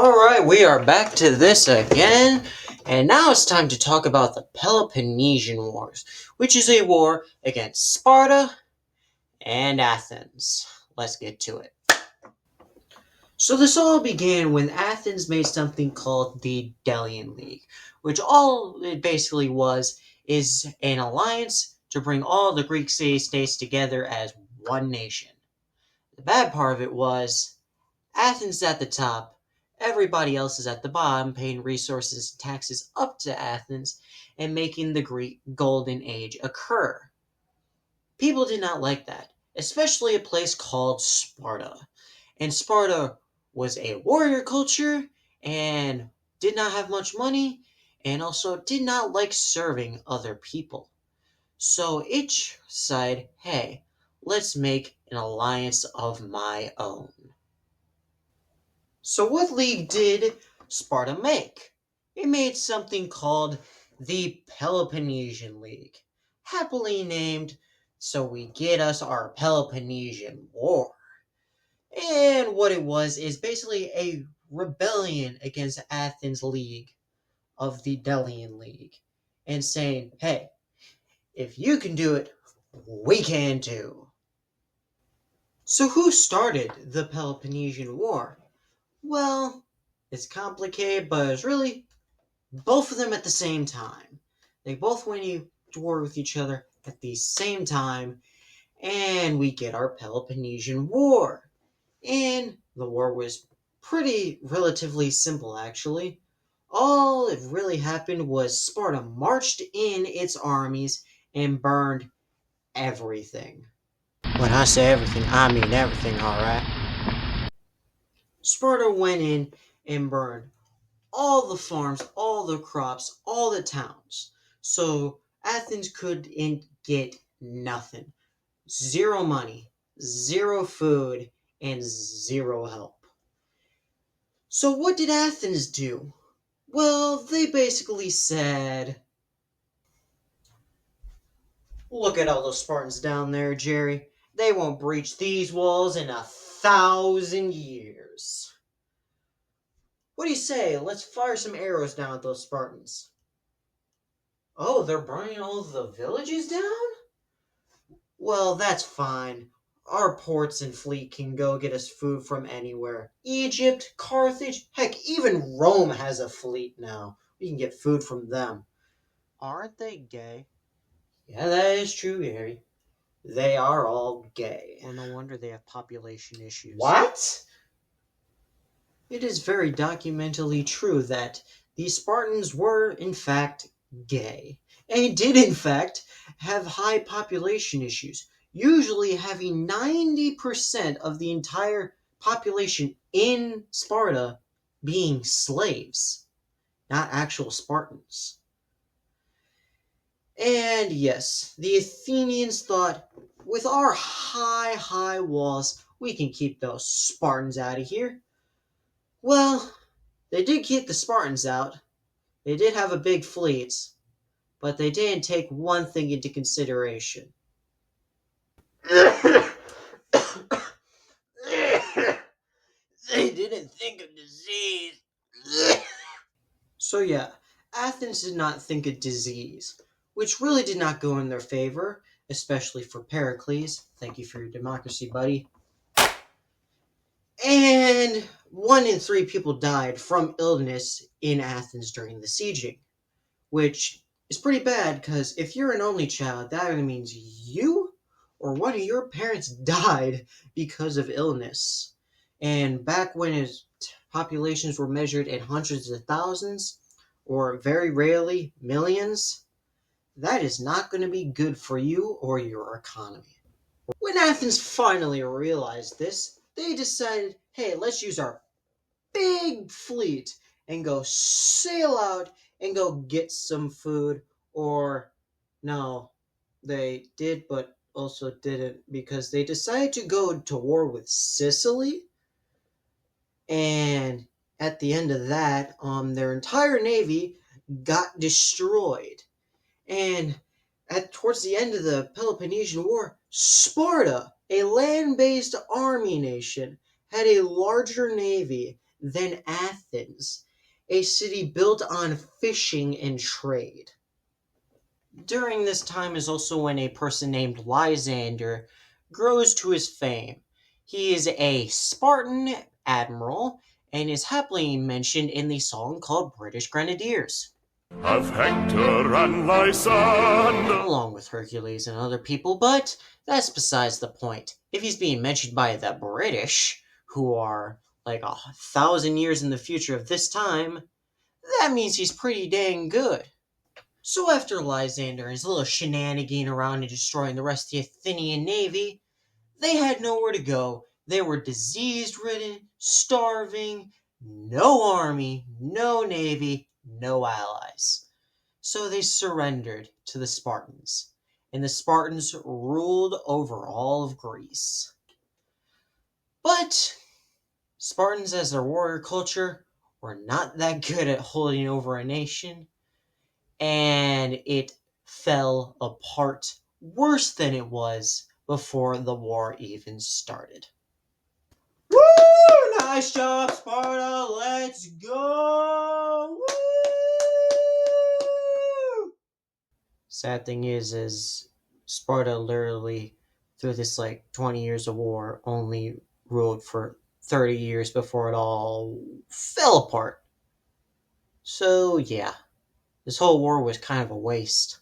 Alright, we are back to this again, and now it's time to talk about the Peloponnesian Wars, which is a war against Sparta and Athens. Let's get to it. So this all began when Athens made something called the Delian League, which all it basically was is an alliance to bring all the Greek city-states together as one nation. The bad part of it was Athens is at the top, everybody else is at the bottom, paying resources and taxes up to Athens and making the Greek Golden Age occur. People did not like that, especially a place called Sparta. And Sparta was a warrior culture and did not have much money and also did not like serving other people. So each decided, hey, let's make an alliance of my own. So what league did Sparta make? It made something called the Peloponnesian League, happily named so we get us our Peloponnesian War. And what it was is basically a rebellion against Athens' league of the Delian League and saying, hey, if you can do it, we can too. So who started the Peloponnesian War? Well, it's complicated, but it's really both of them at the same time. They both went to war with each other at the same time, and we get our Peloponnesian War. And the war was pretty relatively simple, actually. All it really happened was Sparta marched in its armies and burned everything. When I say everything, I mean everything, alright? Sparta went in and burned all the farms, all the crops, all the towns. So Athens couldn't get nothing. Zero money, zero food, and zero help. So what did Athens do? Well, they basically said, look at all those Spartans down there, Jerry. They won't breach these walls in 1,000 years. What do you say? Let's fire some arrows down at those Spartans. Oh, they're burning all the villages down? Well, that's fine. Our ports and fleet can go get us food from anywhere. Egypt, Carthage, heck, even Rome has a fleet now. We can get food from them. Aren't they gay? Yeah, that is true, Gary. They are all gay. Well, no wonder they have population issues. What? It is very documentally true that the Spartans were, in fact, gay. And did, in fact, have high population issues, usually having 90% of the entire population in Sparta being slaves, not actual Spartans. And yes, the Athenians thought, with our high walls, we can keep those Spartans out of here. Well, they did keep the Spartans out. They did have a big fleet, but they didn't take one thing into consideration. They didn't think of disease. So yeah, Athens did not think of disease, which really did not go in their favor, especially for Pericles. Thank you for your democracy, buddy. And 1 in 3 people died from illness in Athens during the sieging, which is pretty bad because if you're an only child, that either means you or one of your parents died because of illness. And back when his populations were measured in hundreds of thousands, or very rarely millions, that is not going to be good for you or your economy. When Athens finally realized this, they decided, hey, let's use our big fleet and go sail out and go get some food. Or, no, they did but also didn't, because they decided to go to war with Sicily. And at the end of that, their entire navy got destroyed. And towards the end of the Peloponnesian War, Sparta, a land-based army nation, had a larger navy than Athens, a city built on fishing and trade. During this time is also when a person named Lysander grows to his fame. He is a Spartan admiral and is happily mentioned in the song called British Grenadiers, Of Hector and Lysander. along with Hercules and other people, but that's besides the point. If he's being mentioned by the British, who are like 1,000 years in the future of this time, that means he's pretty dang good. So after Lysander and his little shenanigan around and destroying the rest of the Athenian navy, they had nowhere to go. They were disease-ridden, starving, no army, no navy, no allies. So they surrendered to the Spartans, and the Spartans ruled over all of Greece. But Spartans, as their warrior culture, were not that good at holding over a nation, and it fell apart worse than it was before the war even started. Woo! Nice job, Sparta! Let's go! Woo! Sad thing is Sparta literally, through this 20 years of war, only ruled for 30 years before it all fell apart. So yeah, this whole war was kind of a waste.